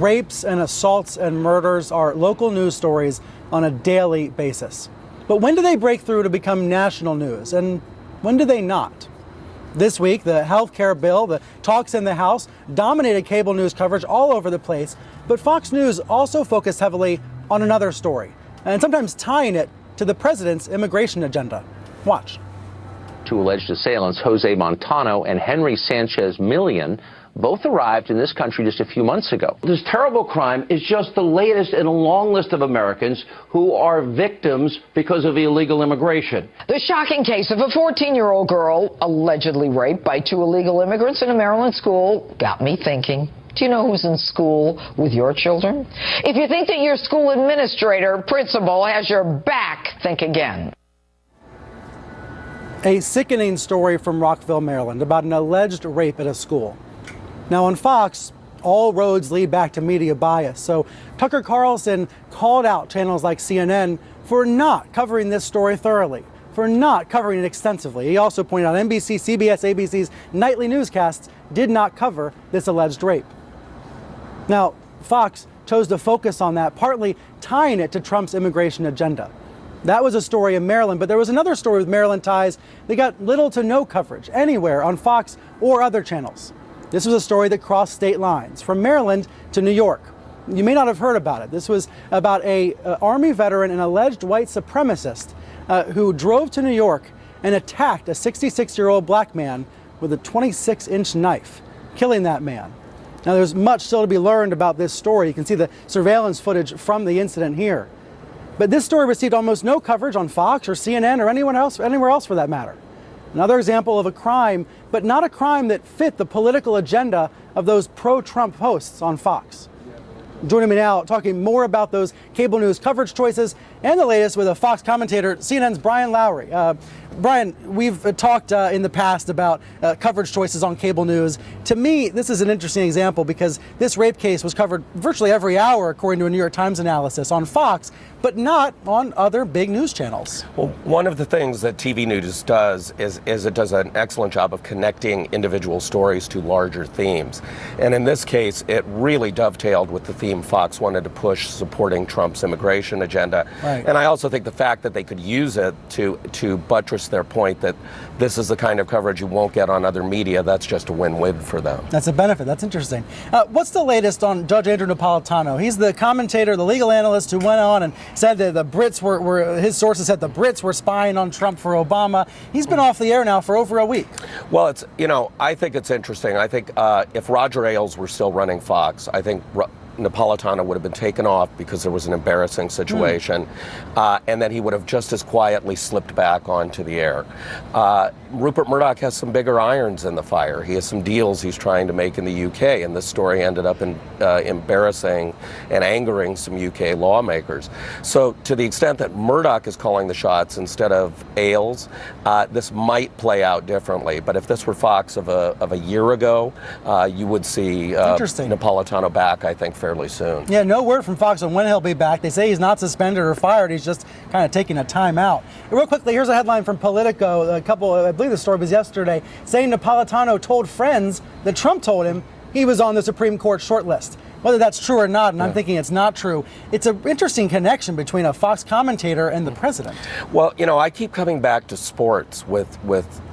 rapes and assaults and murders are local news stories on a daily basis. But when do they break through to become national news, and when do they not? This week, the health care bill, the talks in the House, dominated cable news coverage all over the place, but Fox News also focused heavily on another story, and sometimes tying it to the president's immigration agenda. Watch. Two alleged assailants, Jose Montano and Henry Sanchez Millian, both arrived in this country just a few months ago. This terrible crime is just the latest in a long list of Americans who are victims because of illegal immigration. The shocking case of a 14-year-old girl allegedly raped by two illegal immigrants in a Maryland school got me thinking. Do you know who's in school with your children? If you think that your school administrator, principal, has your back, think again. A sickening story from Rockville, Maryland, about an alleged rape at a school. Now on Fox, all roads lead back to media bias, so Tucker Carlson called out channels like CNN for not covering this story thoroughly, for not covering it extensively. He also pointed out NBC, CBS, ABC's nightly newscasts did not cover this alleged rape. Now, Fox chose to focus on that, partly tying it to Trump's immigration agenda. That was a story in Maryland, but there was another story with Maryland ties that got little to no coverage anywhere on Fox or other channels. This was a story that crossed state lines, from Maryland to New York. You may not have heard about it. This was about an Army veteran and alleged white supremacist who drove to New York and attacked a 66-year-old black man with a 26-inch knife, killing that man. Now, there's much still to be learned about this story. You can see the surveillance footage from the incident here. But this story received almost no coverage on Fox or CNN or anywhere else for that matter. Another example of a crime, but not a crime that fit the political agenda of those pro-Trump hosts on Fox. Joining me now, talking more about those cable news coverage choices and the latest with a Fox commentator, CNN's Brian Lowry. Brian, we've talked in the past about coverage choices on cable news. To me, this is an interesting example because this rape case was covered virtually every hour, according to a New York Times analysis, on Fox, but not on other big news channels. Well, one of the things that TV news does is it does an excellent job of connecting individual stories to larger themes. And in this case, it really dovetailed with the theme Fox wanted to push, supporting Trump's immigration agenda. Right. And I also think the fact that they could use it to buttress their point that this is the kind of coverage you won't get on other media, that's just a win-win for them. That's a benefit. That's interesting. What's the latest on Judge Andrew Napolitano? He's the commentator, the legal analyst who went on and said that the Brits his sources said the Brits were spying on Trump for Obama. He's been off the air now for over a week. Well, I think it's interesting. I think if Roger Ailes were still running Fox, I think Napolitano would have been taken off because there was an embarrassing situation, and then he would have just as quietly slipped back onto the air. Rupert Murdoch has some bigger irons in the fire. He has some deals he's trying to make in the UK, and this story ended up embarrassing and angering some UK lawmakers. So to the extent that Murdoch is calling the shots instead of Ailes, this might play out differently. But if this were Fox of a year ago, you would see Napolitano back, I think, fairly soon. Yeah, no word from Fox on when he'll be back. They say he's not suspended or fired. He's just kind of taking a time out. Real quickly, here's a headline from Politico. I believe the story was yesterday, saying Napolitano told friends that Trump told him he was on the Supreme Court shortlist. Whether that's true or not, and I'm thinking it's not true, it's an interesting connection between a Fox commentator and the president. Well, I keep coming back to sports with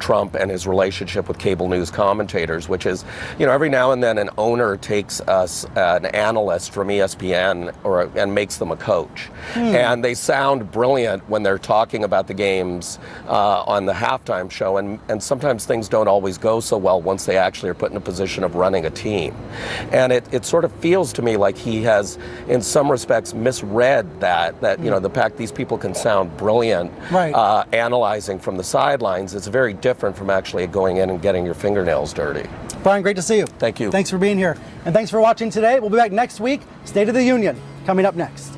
Trump and his relationship with cable news commentators, which is, every now and then an owner takes an analyst from ESPN and makes them a coach. And they sound brilliant when they're talking about the games on the halftime show, and sometimes things don't always go so well once they actually are put in a position of running a team. And it sort of feels to me like he has, in some respects, misread that the fact these people can sound brilliant, analyzing from the sidelines, is very different from actually going in and getting your fingernails dirty. Brian, great to see you. Thank you. Thanks for being here. And thanks for watching today. We'll be back next week. State of the Union coming up next.